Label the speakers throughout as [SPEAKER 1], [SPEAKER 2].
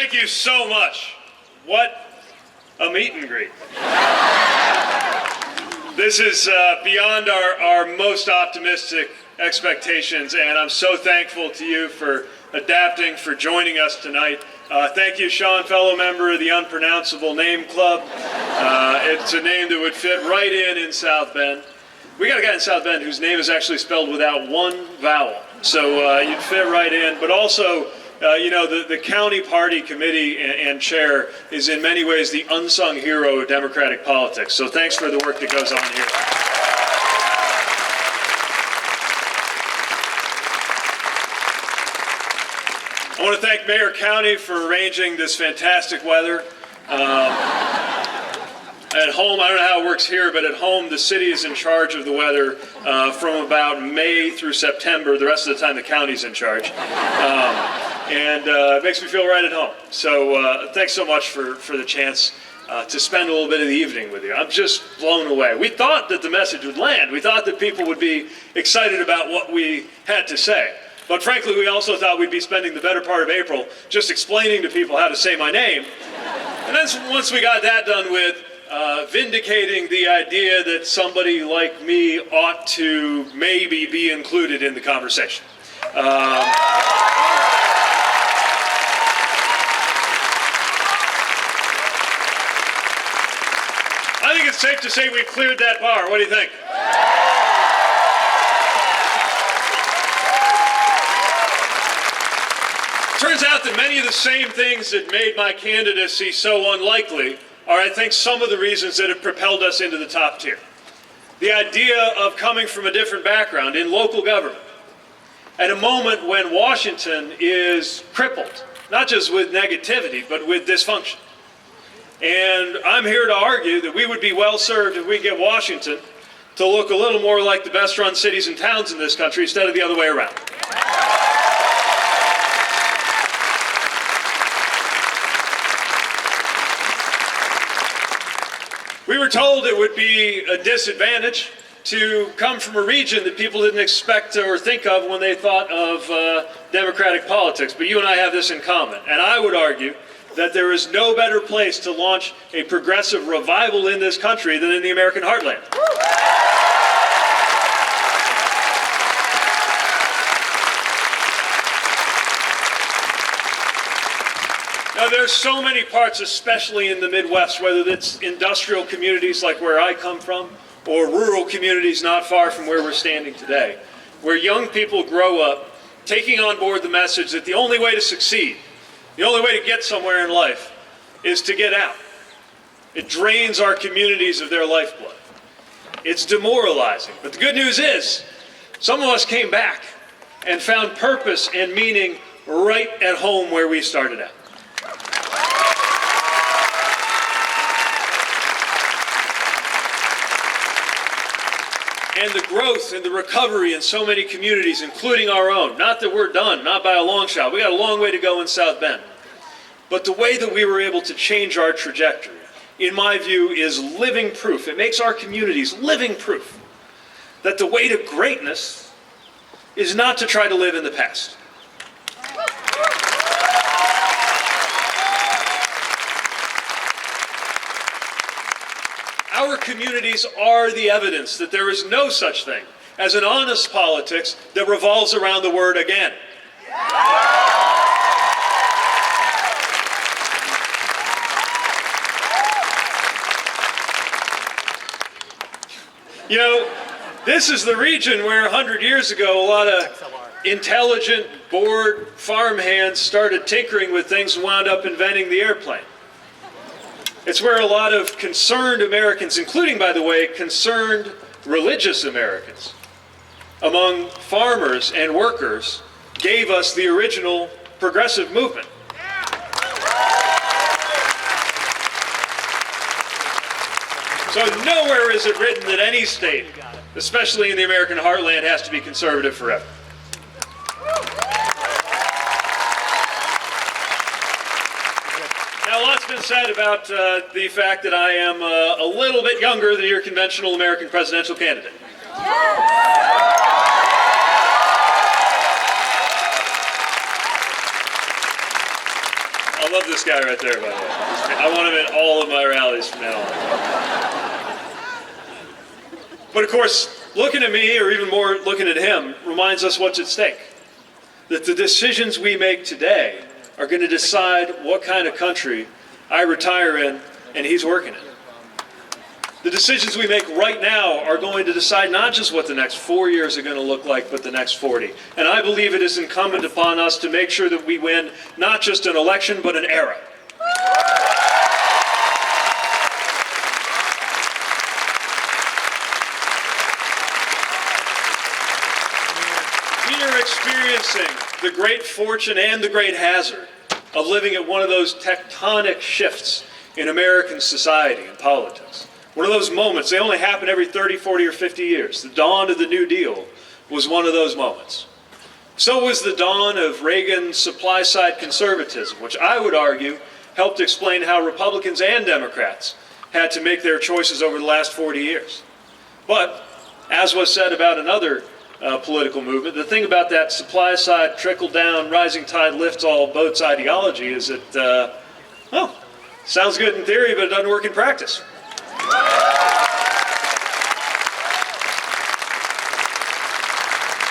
[SPEAKER 1] Thank you so much. What a meet and greet. This is beyond our most optimistic expectations, and I'm so thankful to you for adapting, for joining us tonight. Thank you, Sean, fellow member of the Unpronounceable Name Club. It's a name that would fit right in South Bend. We got a guy in South Bend whose name is actually spelled without one vowel, so you'd fit right in. But also, the county party committee and chair is in many ways the unsung hero of Democratic politics. So thanks for the work that goes on here. I want to thank Mayor County for arranging this fantastic weather. At home, I don't know how it works here, but at home, the city is in charge of the weather from about May through September. The rest of the time, the county's in charge. And it makes me feel right at home. So thanks so much for the chance to spend a little bit of the evening with you. I'm just blown away. We thought that the message would land. We thought that people would be excited about what we had to say. But frankly, we also thought we'd be spending the better part of April just explaining to people how to say my name. And then once we got that done with, vindicating the idea that somebody like me ought to maybe be included in the conversation. I think it's safe to say we've cleared that bar. What do you think? Turns out that many of the same things that made my candidacy so unlikely are, I think, some of the reasons that have propelled us into the top tier. The idea of coming from a different background in local government at a moment when Washington is crippled, not just with negativity, but with dysfunction. And I'm here to argue that we would be well served if we get Washington to look a little more like the best run cities and towns in this country instead of the other way around. We were told it would be a disadvantage to come from a region that people didn't expect or think of when they thought of Democratic politics. But you and I have this in common. And I would argue that there is no better place to launch a progressive revival in this country than in the American heartland. Now, there's so many parts, especially in the Midwest, whether it's industrial communities like where I come from, or rural communities not far from where we're standing today, where young people grow up taking on board the message that the only way to succeed, the only way to get somewhere in life, is to get out. It drains our communities of their lifeblood. It's demoralizing. But the good news is, some of us came back and found purpose and meaning right at home where we started out. And the growth and the recovery in so many communities, including our own. Not that we're done, not by a long shot. We got a long way to go in South Bend. But the way that we were able to change our trajectory, in my view, is living proof. It makes our communities living proof that the way to greatness is not to try to live in the past. Our communities are the evidence that there is no such thing as an honest politics that revolves around the word again. You know, this is the region where 100 years ago a lot of intelligent, bored farmhands started tinkering with things and wound up inventing the airplane. It's where a lot of concerned Americans, including, by the way, concerned religious Americans, among farmers and workers, gave us the original progressive movement. So nowhere is it written that any state, especially in the American heartland, has to be conservative forever. Now, a lot's been said about the fact that I am a little bit younger than your conventional American presidential candidate. A love this guy right there, by the way. I want him at all of my rallies from now on. But of course, looking at me, or even more looking at him, reminds us what's at stake. That the decisions we make today are going to decide what kind of country I retire in and he's working in. The decisions we make right now are going to decide not just what the next 4 years are going to look like, but the next 40. And I believe it is incumbent upon us to make sure that we win not just an election, but an era. We are experiencing the great fortune and the great hazard of living at one of those tectonic shifts in American society and politics. One of those moments, they only happen every 30, 40, or 50 years. The dawn of the New Deal was one of those moments. So was the dawn of Reagan's supply-side conservatism, which I would argue helped explain how Republicans and Democrats had to make their choices over the last 40 years. But, as was said about another political movement, the thing about that supply-side, trickle-down, rising tide lifts all boats ideology is that, well, sounds good in theory, but it doesn't work in practice.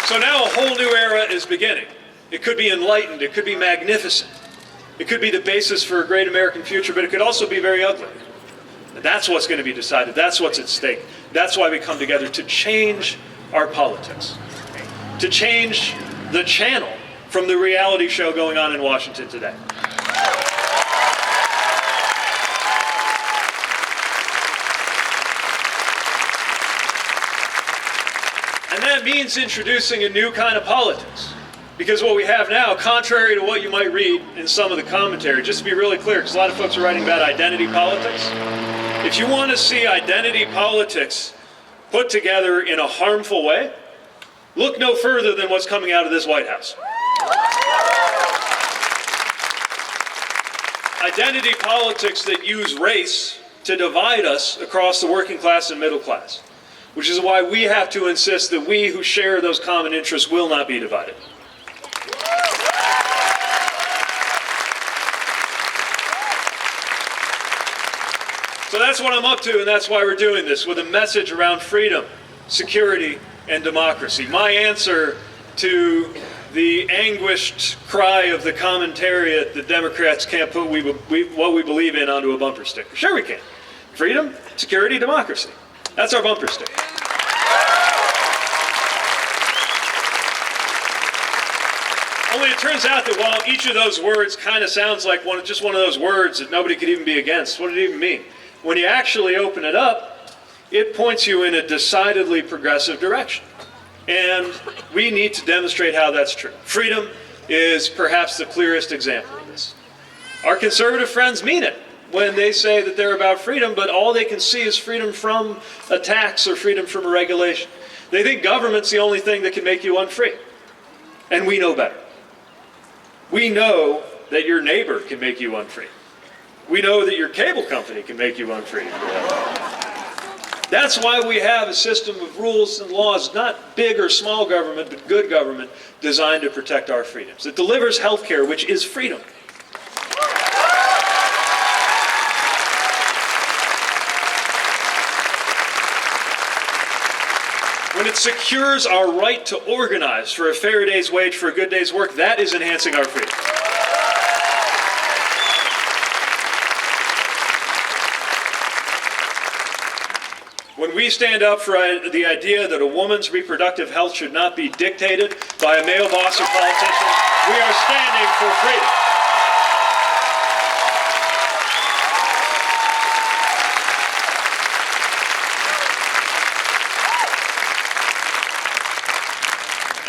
[SPEAKER 1] So now a whole new era is beginning. It could be enlightened, it could be magnificent, it could be the basis for a great American future, but it could also be very ugly. And that's what's going to be decided, that's what's at stake. That's why we come together, to change our politics, to change the channel from the reality show going on in Washington today. And that means introducing a new kind of politics. Because what we have now, contrary to what you might read in some of the commentary, just to be really clear, because a lot of folks are writing about identity politics, if you want to see identity politics put together in a harmful way, look no further than what's coming out of this White House. Identity politics that use race to divide us across the working class and middle class. Which is why we have to insist that we who share those common interests will not be divided. So that's what I'm up to, and that's why we're doing this, with a message around freedom, security, and democracy. My answer to the anguished cry of the commentariat that Democrats can't put what we believe in onto a bumper sticker. Sure we can. Freedom, security, democracy. That's our bumper sticker. Only it turns out that while each of those words kind of sounds like just one of those words that nobody could even be against, what did it even mean? When you actually open it up, it points you in a decidedly progressive direction. And we need to demonstrate how that's true. Freedom is perhaps the clearest example of this. Our conservative friends mean it when they say that they're about freedom, but all they can see is freedom from a tax or freedom from a regulation. They think government's the only thing that can make you unfree. And we know better. We know that your neighbor can make you unfree. We know that your cable company can make you unfree. That's why we have a system of rules and laws, not big or small government, but good government, designed to protect our freedoms. It delivers health care, which is freedom. When it secures our right to organize for a fair day's wage for a good day's work, that is enhancing our freedom. When we stand up for the idea that a woman's reproductive health should not be dictated by a male boss or politician, we are standing for freedom.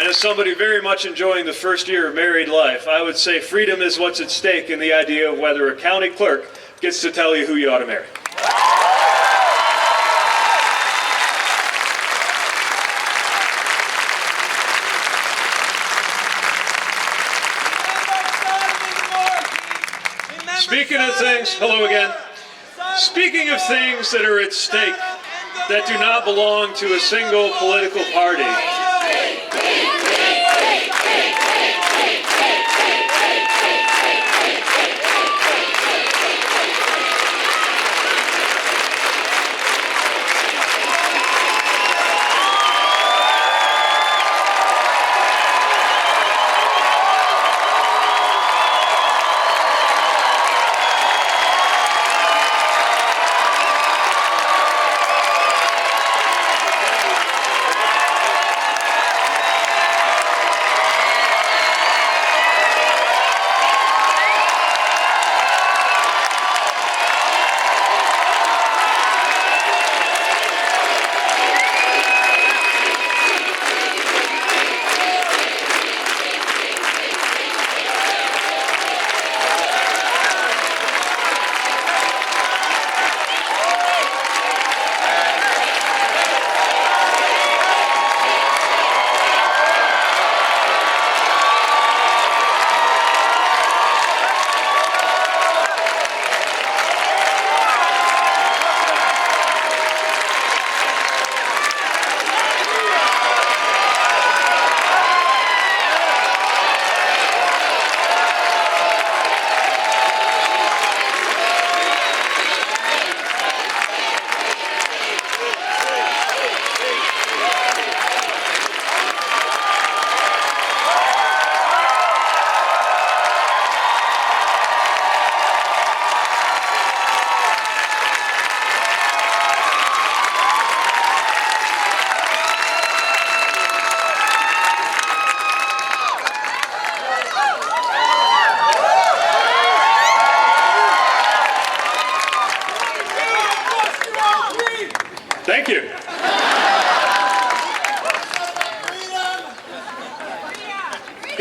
[SPEAKER 1] And as somebody very much enjoying the first year of married life, I would say freedom is what's at stake in the idea of whether a county clerk gets to tell you who you ought to marry. Speaking of things, hello again. Speaking of things that are at stake that do not belong to a single political party,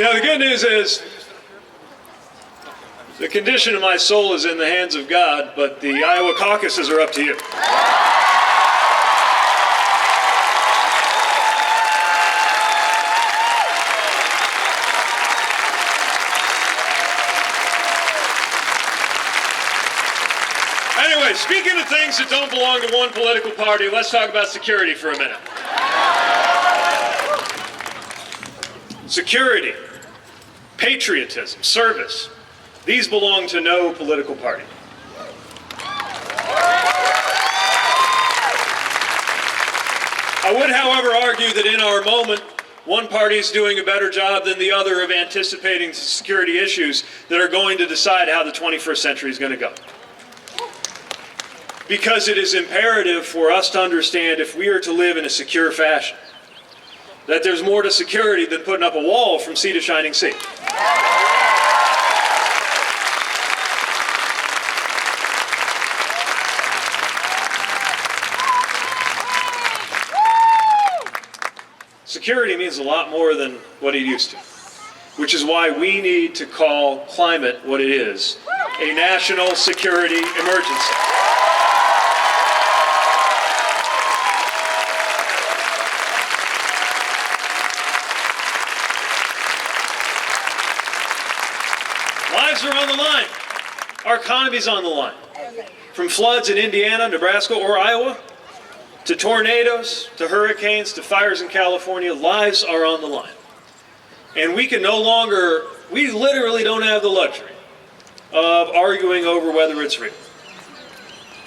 [SPEAKER 1] The good news is the condition of my soul is in the hands of God, but the Iowa caucuses are up to you. Anyway, speaking of things that don't belong to one political party, let's talk about security for a minute. Security, patriotism, service, these belong to no political party. I would, however, argue that in our moment, one party is doing a better job than the other of anticipating security issues that are going to decide how the 21st century is going to go. Because it is imperative for us to understand, if we are to live in a secure fashion, that there's more to security than putting up a wall from sea to shining sea. Security means a lot more than what it used to, which is why we need to call climate what it is, a national security emergency. Lives are on the line. Our economy's on the line. From floods in Indiana, Nebraska, or Iowa, to tornadoes, to hurricanes, to fires in California, lives are on the line. And we literally don't have the luxury of arguing over whether it's real.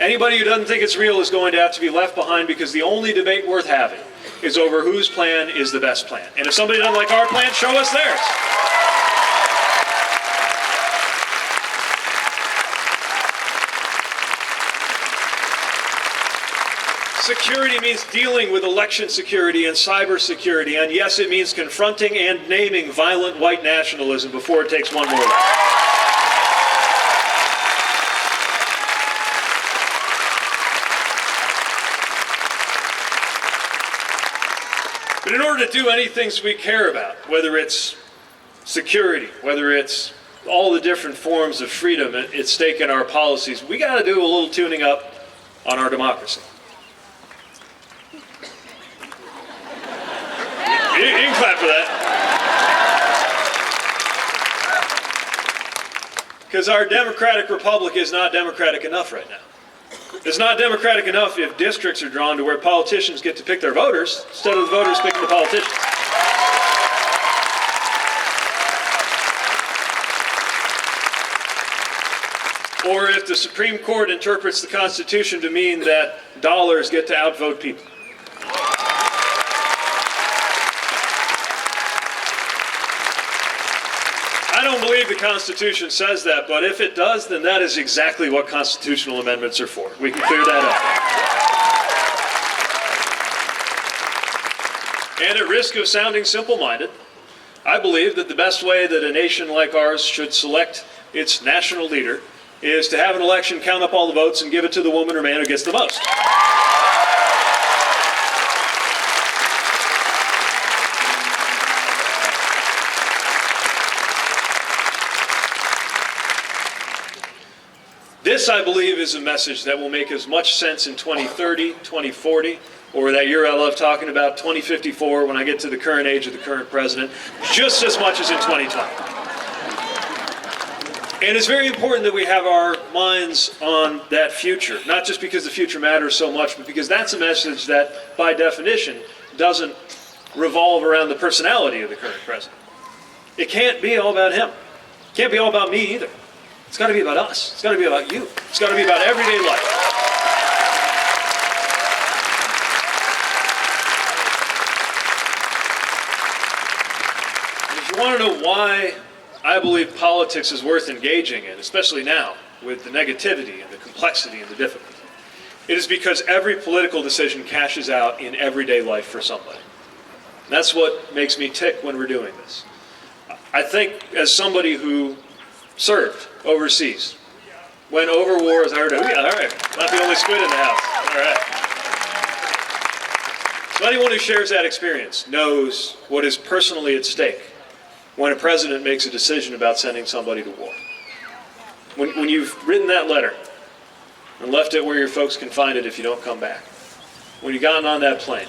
[SPEAKER 1] Anybody who doesn't think it's real is going to have to be left behind, because the only debate worth having is over whose plan is the best plan. And if somebody doesn't like our plan, show us theirs. Security means dealing with election security and cyber security, and yes, it means confronting and naming violent white nationalism before it takes one more life. But in order to do any things we care about, whether it's security, whether it's all the different forms of freedom at stake in our policies, we got to do a little tuning up on our democracy. You can clap for that. Because our democratic republic is not democratic enough right now. It's not democratic enough if districts are drawn to where politicians get to pick their voters instead of the voters picking the politicians. Or if the Supreme Court interprets the Constitution to mean that dollars get to outvote people. I don't believe the Constitution says that, but if it does, then that is exactly what constitutional amendments are for. We can clear that up. And at risk of sounding simple-minded, I believe that the best way that a nation like ours should select its national leader is to have an election, count up all the votes, and give it to the woman or man who gets the most. This, I believe, is a message that will make as much sense in 2030, 2040, or that year I love talking about, 2054, when I get to the current age of the current president, just as much as in 2020. And it's very important that we have our minds on that future, not just because the future matters so much, but because that's a message that, by definition, doesn't revolve around the personality of the current president. It can't be all about him. It can't be all about me either. It's got to be about us. It's got to be about you. It's got to be about everyday life. And if you want to know why I believe politics is worth engaging in, especially now, with the negativity and the complexity and the difficulty, it is because every political decision cashes out in everyday life for somebody. And that's what makes me tick when we're doing this. I think, as somebody who served overseas, went over wars, I heard, all right, not the only squid in the house, all right. So anyone who shares that experience knows what is personally at stake when a president makes a decision about sending somebody to war. When you've written that letter and left it where your folks can find it if you don't come back, when you've gotten on that plane,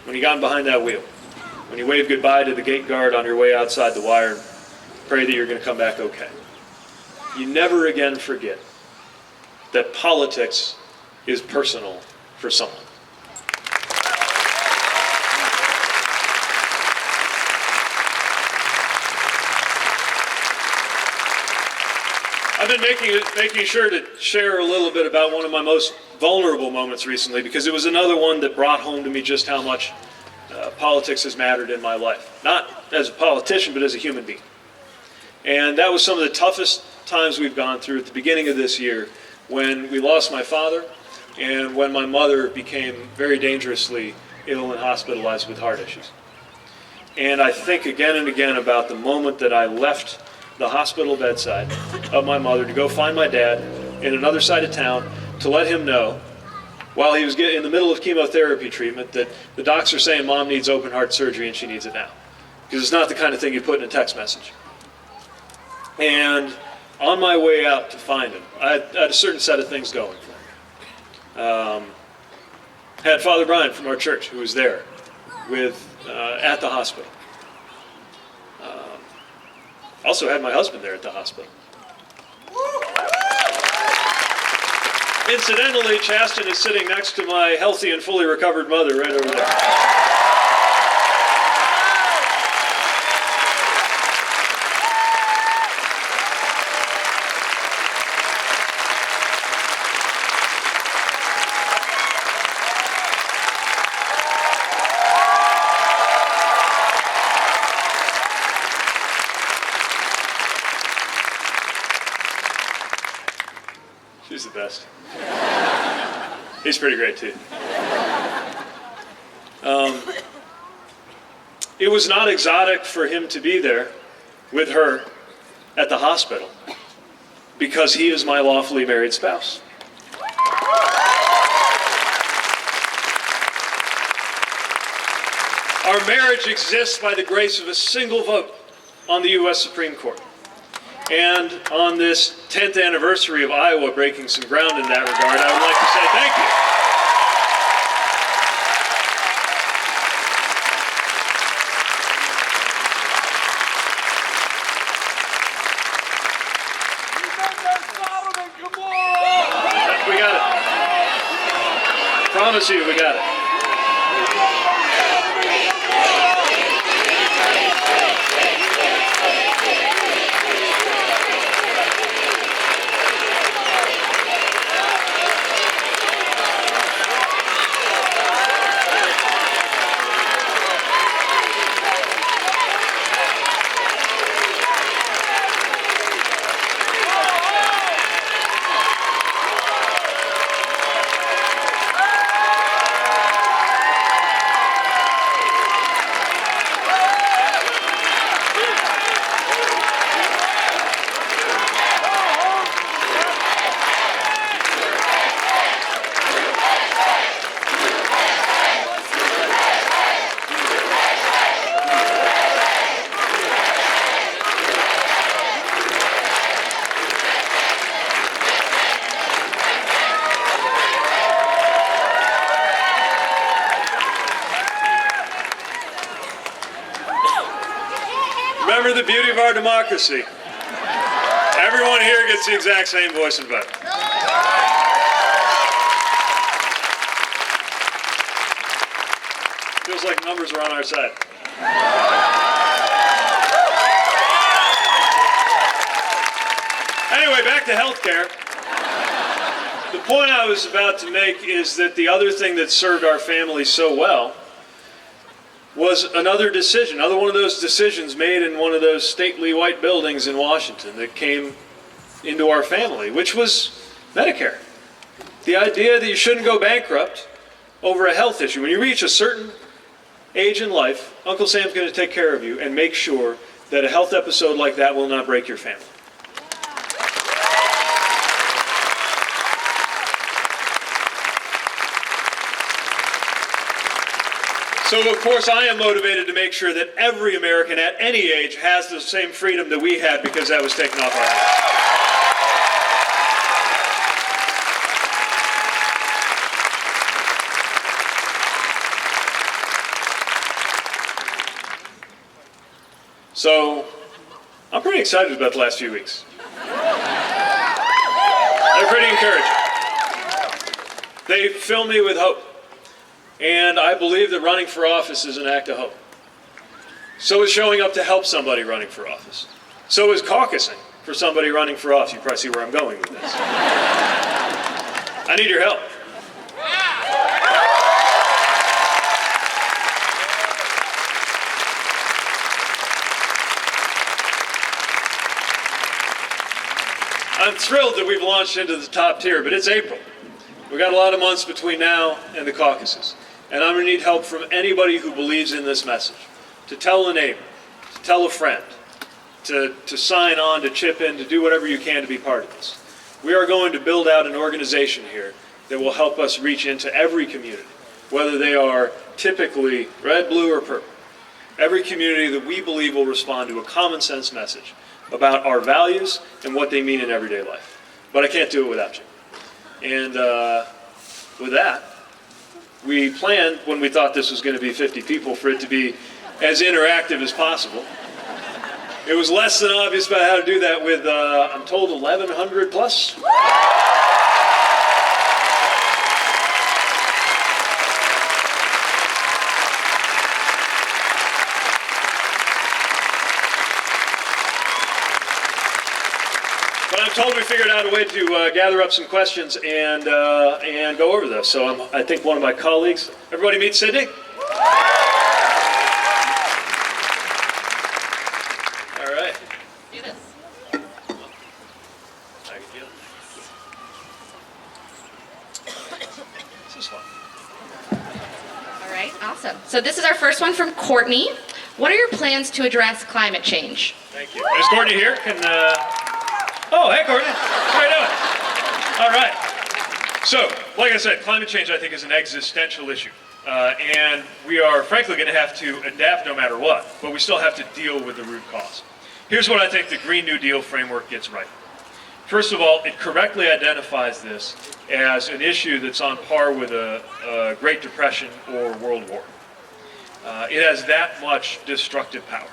[SPEAKER 1] when you've gotten behind that wheel, when you wave goodbye to the gate guard on your way outside the wire and pray that you're going to come back okay, you never again forget that politics is personal for someone. I've been making sure to share a little bit about one of my most vulnerable moments recently, because it was another one that brought home to me just how much politics has mattered in my life. Not as a politician, but as a human being. And that was some of the toughest times we've gone through at the beginning of this year, when we lost my father and when my mother became very dangerously ill and hospitalized with heart issues. And I think again and again about the moment that I left the hospital bedside of my mother to go find my dad in another side of town to let him know, while he was in the middle of chemotherapy treatment, that the docs are saying Mom needs open heart surgery and she needs it now. Because it's not the kind of thing you put in a text message. And on my way out to find him, I had a certain set of things going for me. Had Father Brian from our church, who was there at the hospital. Also had my husband there at the hospital. Incidentally, Chasten is sitting next to my healthy and fully recovered mother right over there. She's the best. He's pretty great too. It was not exotic for him to be there with her at the hospital, because he is my lawfully married spouse. Our marriage exists by the grace of a single vote on the U.S. Supreme Court. And on this 10th anniversary of Iowa breaking some ground in that regard, I would like to say thank you. We got it. Promise you, we got it. Remember the beauty of our democracy. Everyone here gets the exact same voice and vote. Feels like numbers are on our side. Anyway, back to healthcare. The point I was about to make is that the other thing that served our family so well was another decision, another one of those decisions made in one of those stately white buildings in Washington that came into our family, which was Medicare. The idea that you shouldn't go bankrupt over a health issue. When you reach a certain age in life, Uncle Sam's going to take care of you and make sure that a health episode like that will not break your family. So, of course, I am motivated to make sure that every American at any age has the same freedom that we had, because that was taken off our hands. So, I'm pretty excited about the last few weeks. They're pretty encouraging. They fill me with hope. And I believe that running for office is an act of hope. So is showing up to help somebody running for office. So is caucusing for somebody running for office. You probably see where I'm going with this. I need your help. I'm thrilled that we've launched into the top tier, but it's April. We've got a lot of months between now and the caucuses. And I'm going to need help from anybody who believes in this message. To tell a neighbor, to tell a friend, to sign on, to chip in, to do whatever you can to be part of this. We are going to build out an organization here that will help us reach into every community, whether they are typically red, blue, or purple. Every community that we believe will respond to a common sense message about our values and what they mean in everyday life. But I can't do it without you. And with that, we planned, when we thought this was going to be 50 people, for it to be as interactive as possible. It was less than obvious about how to do that with, I'm told, 1,100 plus. But I'm told we figured out a way to gather up some questions and go over this. So I think one of my colleagues, everybody meet Sydney? All right.
[SPEAKER 2] Do this.
[SPEAKER 1] I can deal. This is fun.
[SPEAKER 2] All right, awesome. So this is our first one from Courtney. What are your plans to address climate change?
[SPEAKER 1] Thank you. Is Courtney here? Oh, hey, Courtney. How you doing? All right. So, like I said, climate change, I think, is an existential issue. And we are, frankly, going to have to adapt no matter what. But we still have to deal with the root cause. Here's what I think the Green New Deal framework gets right. First of all, it correctly identifies this as an issue that's on par with a Great Depression or World War. It has that much destructive power.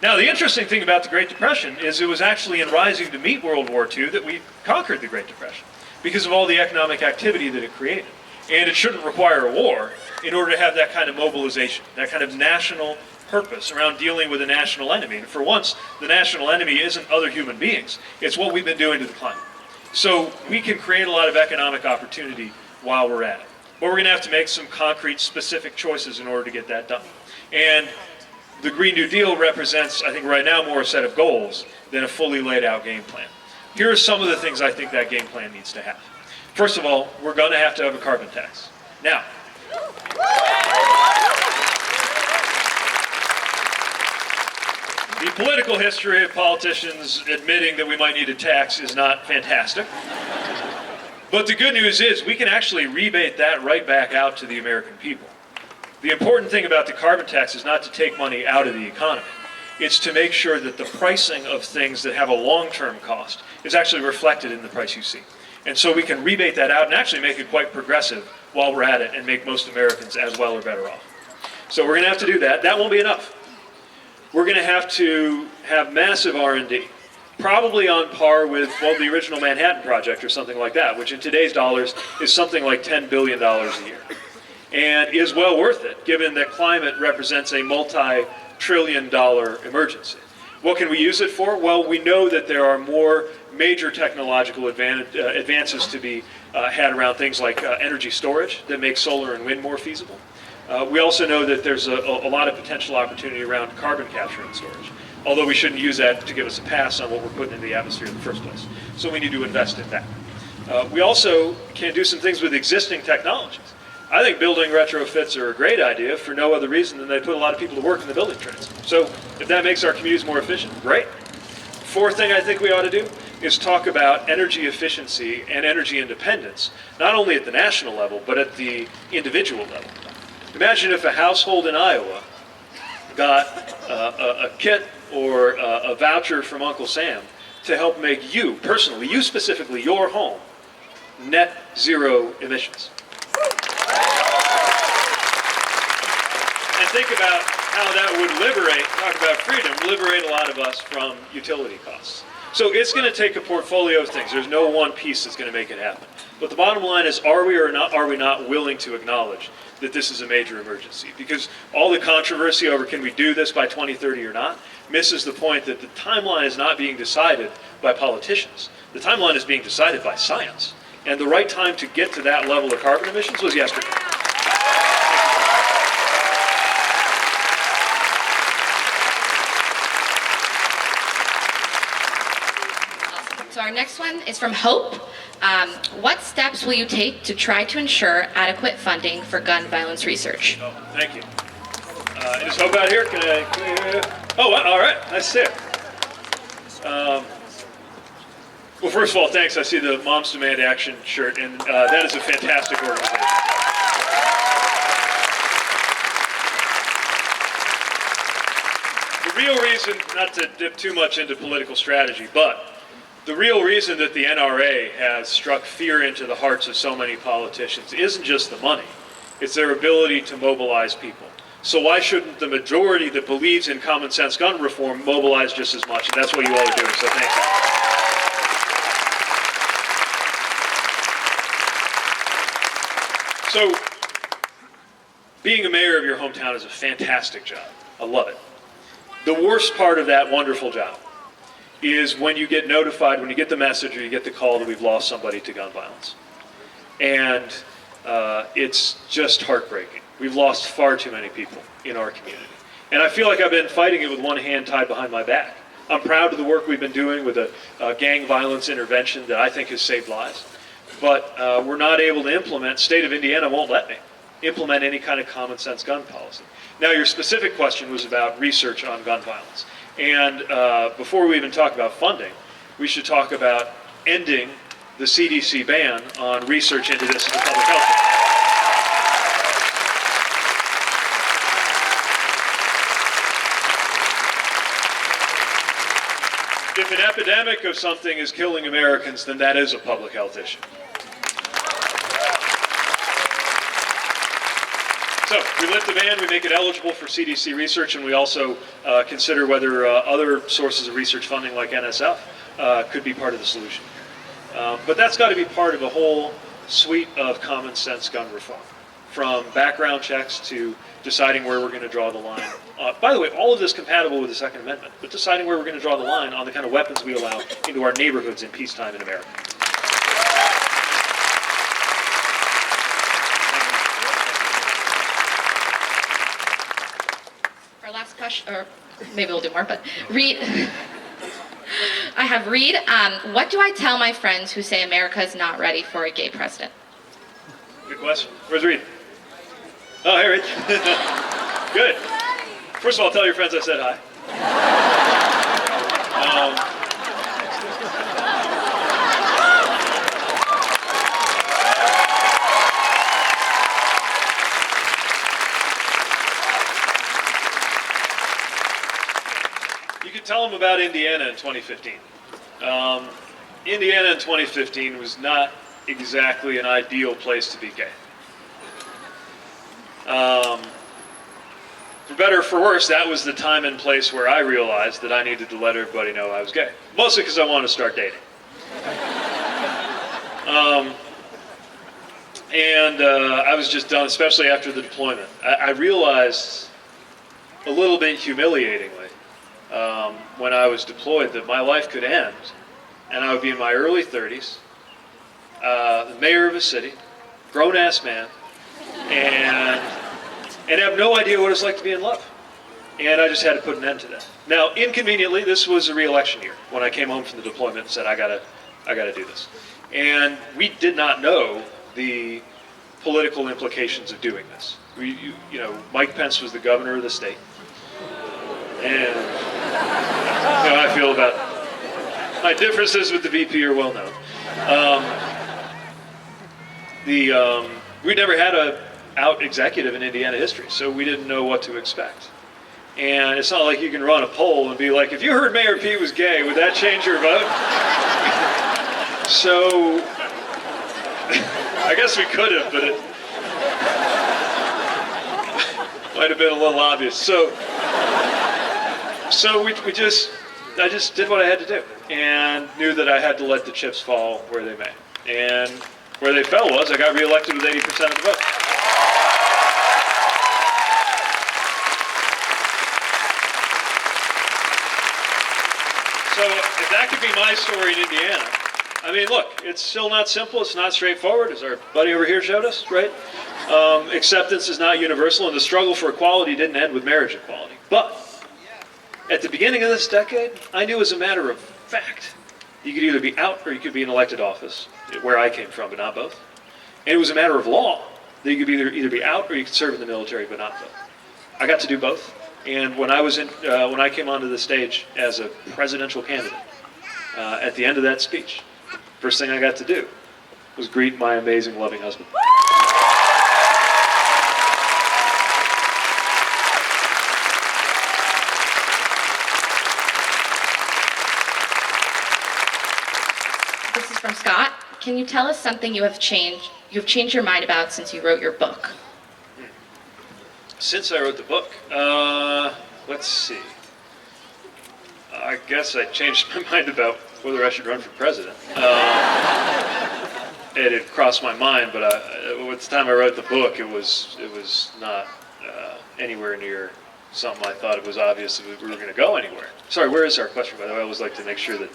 [SPEAKER 1] Now, the interesting thing about the Great Depression is it was actually in rising to meet World War II that we conquered the Great Depression, because of all the economic activity that it created. And it shouldn't require a war in order to have that kind of mobilization, that kind of national purpose around dealing with a national enemy. And for once, the national enemy isn't other human beings. It's what we've been doing to the climate. So we can create a lot of economic opportunity while we're at it. But we're going to have to make some concrete, specific choices in order to get that done. And the Green New Deal represents, I think right now, more a set of goals than a fully laid out game plan. Here are some of the things I think that game plan needs to have. First of all, we're going to have a carbon tax. Now, the political history of politicians admitting that we might need a tax is not fantastic. But the good news is we can actually rebate that right back out to the American people. The important thing about the carbon tax is not to take money out of the economy. It's to make sure that the pricing of things that have a long-term cost is actually reflected in the price you see. And so we can rebate that out and actually make it quite progressive while we're at it and make most Americans as well or better off. So we're going to have to do that. That won't be enough. We're going to have massive R&D, probably on par with, well, the original Manhattan Project or something like that, which in today's dollars is something like $10 billion a year. And is well worth it, given that climate represents a multi-trillion-dollar emergency. What can we use it for? Well, we know that there are more major technological advances to be had around things like energy storage that make solar and wind more feasible. We also know that there's a lot of potential opportunity around carbon capture and storage, although we shouldn't use that to give us a pass on what we're putting in the atmosphere in the first place. So we need to invest in that. We also can do some things with existing technologies. I think building retrofits are a great idea for no other reason than they put a lot of people to work in the building trades. So if that makes our communities more efficient, great. Fourth thing I think we ought to do is talk about energy efficiency and energy independence, not only at the national level, but at the individual level. Imagine if a household in Iowa got a kit or a voucher from Uncle Sam to help make you, personally, you specifically, your home, net zero emissions. And think about how that would talk about freedom, liberate a lot of us from utility costs. So it's going to take a portfolio of things. There's no one piece that's going to make it happen. But the bottom line is, are we not willing to acknowledge that this is a major emergency? Because all the controversy over can we do this by 2030 or not misses the point that the timeline is not being decided by politicians. The timeline is being decided by science. And the right time to get to that level of carbon emissions was yesterday.
[SPEAKER 2] So our next one is from Hope. What steps will you take to try to ensure adequate funding for gun violence research?
[SPEAKER 1] Oh, thank you. Is Hope out here? Oh, all right. Nice to see you. Well, first of all, thanks. I see the Moms Demand Action shirt, and that is a fantastic organization. The real reason, not to dip too much into political strategy, but the real reason that the NRA has struck fear into the hearts of so many politicians isn't just the money. It's their ability to mobilize people. So why shouldn't the majority that believes in common sense gun reform mobilize just as much? And that's what you all are doing, so thank you. So, being a mayor of your hometown is a fantastic job. I love it. The worst part of that wonderful job is when you get notified, when you get the message or you get the call that we've lost somebody to gun violence. And it's just heartbreaking. We've lost far too many people in our community. And I feel like I've been fighting it with one hand tied behind my back. I'm proud of the work we've been doing with a gang violence intervention that I think has saved lives. But we're not able to implement, state of Indiana won't let me implement any kind of common sense gun policy. Now, your specific question was about research on gun violence. And before we even talk about funding, we should talk about ending the CDC ban on research into this as a public health issue. If an epidemic of something is killing Americans, then that is a public health issue. So we lift the ban, we make it eligible for CDC research, and we also consider whether other sources of research funding like NSF could be part of the solution. But that's got to be part of a whole suite of common sense gun reform, from background checks to deciding where we're going to draw the line. By the way, all of this compatible with the Second Amendment, but deciding where we're going to draw the line on the kind of weapons we allow into our neighborhoods in peacetime in America.
[SPEAKER 2] Our last question, or maybe we'll do more, but Reed. I have Reed. What do I tell my friends who say America is not ready for a gay president?
[SPEAKER 1] Good question. Where's Reed? Oh, hey, Rich. Good. First of all, tell your friends I said hi. You can tell them about Indiana in 2015. Indiana in 2015 was not exactly an ideal place to be gay. For better or for worse, that was the time and place where I realized that I needed to let everybody know I was gay. Mostly because I wanted to start dating. I was just done, especially after the deployment. I realized a little bit humiliatingly when I was deployed that my life could end and I would be in my early 30s, the mayor of a city, grown-ass man, and have no idea what it's like to be in love. And I just had to put an end to that. Now, inconveniently, this was a re-election year when I came home from the deployment and said, I gotta do this. And we did not know the political implications of doing this. You know, Mike Pence was the governor of the state. And you know how I feel about my differences with the VP are well known. We'd never had a out executive in Indiana history, so we didn't know what to expect. And it's not like you can run a poll and be like, if you heard Mayor Pete was gay, would that change your vote? So I guess we could have, but it might have been a little obvious. So I just did what I had to do and knew that I had to let the chips fall where they may. And where they fell was I got reelected with 80% of the vote. So if that could be my story in Indiana, I mean, look, it's still not simple. It's not straightforward, as our buddy over here showed us, right? Acceptance is not universal, and the struggle for equality didn't end with marriage equality. But at the beginning of this decade, I knew as a matter of fact, you could either be out or you could be in elected office, where I came from, but not both. And it was a matter of law that you could either be out or you could serve in the military, but not both. I got to do both. And when I came onto the stage as a presidential candidate, at the end of that speech, first thing I got to do was greet my amazing, loving husband.
[SPEAKER 2] This is from Scott. Can you tell us something you've changed your mind about since you wrote your book?
[SPEAKER 1] Since I wrote the book, let's see. I guess I changed my mind about whether I should run for president. It had crossed my mind, but at the time I wrote the book, it was not anywhere near something I thought it was obvious that we were going to go anywhere. Sorry, where is our question, by the way? I always like to make sure that...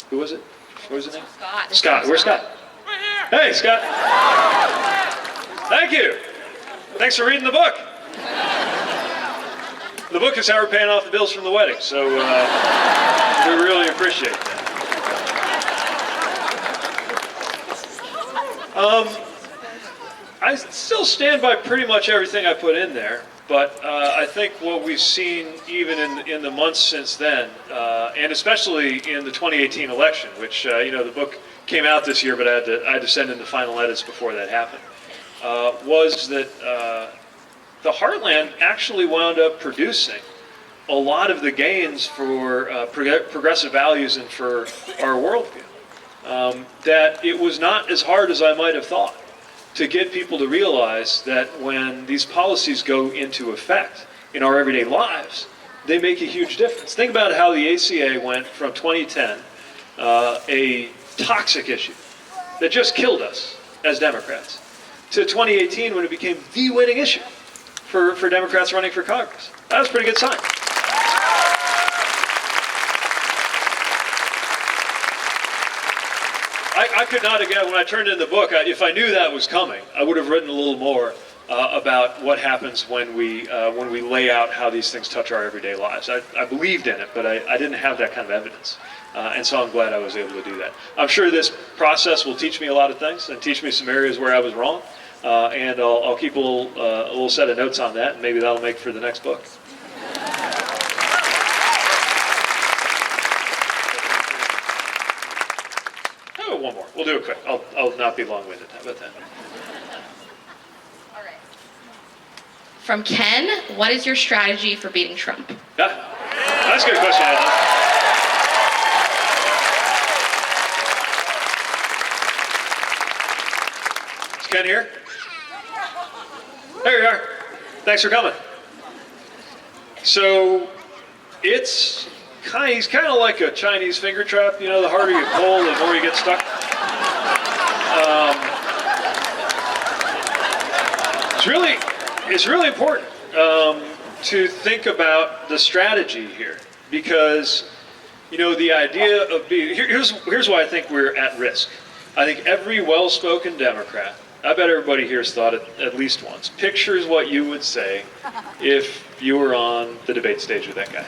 [SPEAKER 1] Who was it? What was his name?
[SPEAKER 2] Scott.
[SPEAKER 1] Scott. Where's Scott? Hey, Scott. Thank you. Thanks for reading the book. The book is how we're paying off the bills from the wedding, so we really appreciate that. I still stand by pretty much everything I put in there, but I think what we've seen even in the months since then, and especially in the 2018 election, which the book came out this year, but I had to send in the final edits before that happened, was that the heartland actually wound up producing a lot of the gains for progressive values and for our worldview. That it was not as hard as I might have thought to get people to realize that when these policies go into effect in our everyday lives, they make a huge difference. Think about how the ACA went from 2010, a toxic issue that just killed us as Democrats, to 2018 when it became the winning issue for Democrats running for Congress. That was a pretty good sign. I could not, again, when I turned in the book, if I knew that was coming, I would have written a little more about what happens when we lay out how these things touch our everyday lives. I believed in it, but I didn't have that kind of evidence. And so I'm glad I was able to do that. I'm sure this process will teach me a lot of things and teach me some areas where I was wrong. And I'll keep a little set of notes on that, and maybe that'll make for the next book. Oh, one more. We'll do it quick. I'll not be long-winded. How about that?
[SPEAKER 2] All right. From Ken, what is your strategy for beating Trump?
[SPEAKER 1] Yeah, that's a good question, Adam. Is Ken here? There you are. Thanks for coming. So he's kind of like a Chinese finger trap. You know, the harder you pull, the more you get stuck. It's really important to think about the strategy here, because the idea of being here's why I think we're at risk. I think every well-spoken Democrat, I bet everybody here has thought it at least once, pictures what you would say if you were on the debate stage with that guy,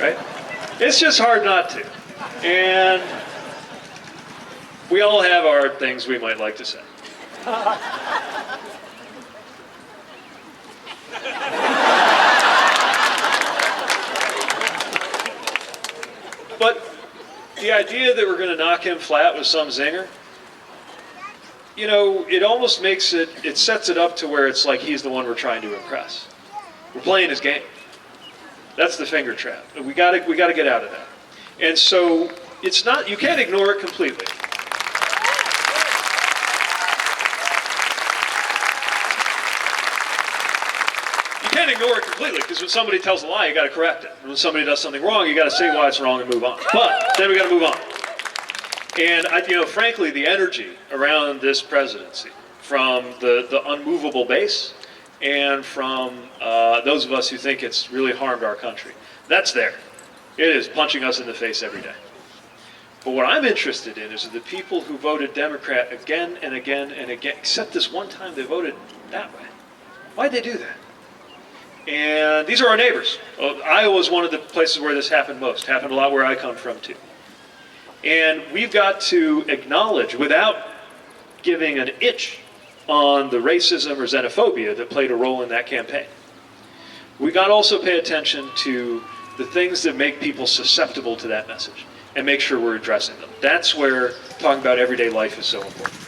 [SPEAKER 1] right? It's just hard not to. And we all have our things we might like to say. But the idea that we're going to knock him flat with some zinger, it almost makes it sets it up to where it's like he's the one we're trying to impress. We're playing his game. That's the finger trap. We got to get out of that. And so it's not, you can't ignore it completely. You can't ignore it completely, because when somebody tells a lie, you got to correct it. When somebody does something wrong, you got to say why it's wrong and move on. But then we got to move on. And frankly, the energy around this presidency, from the unmovable base, and from those of us who think it's really harmed our country, that's there. It is punching us in the face every day. But what I'm interested in is the people who voted Democrat again and again and again, except this one time they voted that way. Why'd they do that? And these are our neighbors. Iowa is one of the places where this happened most. Happened a lot where I come from, too. And we've got to acknowledge, without giving an inch on the racism or xenophobia that played a role in that campaign, we got to also pay attention to the things that make people susceptible to that message and make sure we're addressing them. That's where talking about everyday life is so important.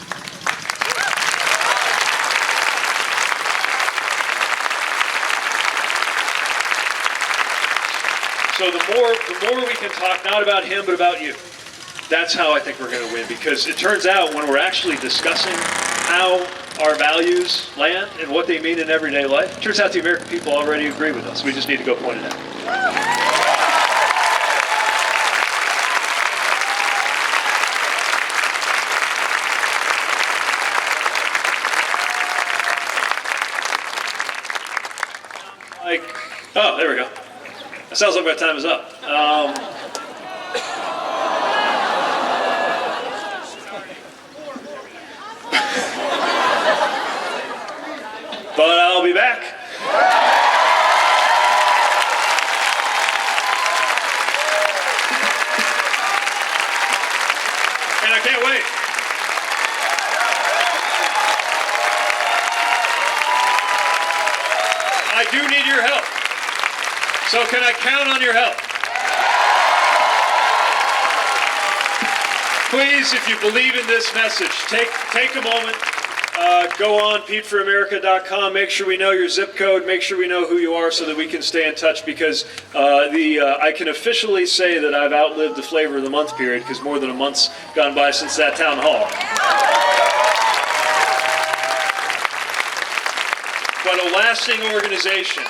[SPEAKER 1] So the more we can talk, not about him, but about you, that's how I think we're going to win. Because it turns out when we're actually discussing how our values land and what they mean in everyday life, it turns out the American people already agree with us. We just need to go point it out. Oh, there we go. It sounds like my time is up. But I'll be back. And I can't wait. I do need your help. So can I count on your help? Please, if you believe in this message, take a moment, go on PeteForAmerica.com, make sure we know your zip code, make sure we know who you are so that we can stay in touch, because I can officially say that I've outlived the flavor of the month period, because more than a month's gone by since that town hall. But a lasting organization,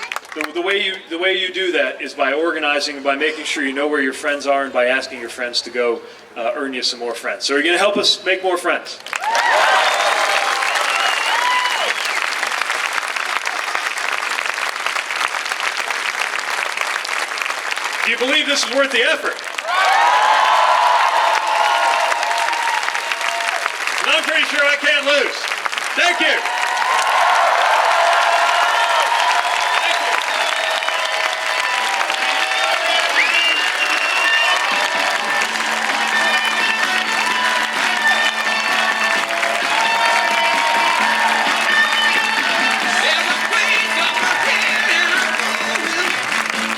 [SPEAKER 1] the way you do that is by organizing and by making sure you know where your friends are and by asking your friends to go earn you some more friends. So are you going to help us make more friends? Do you believe this is worth the effort? And I'm pretty sure I can't lose. Thank you.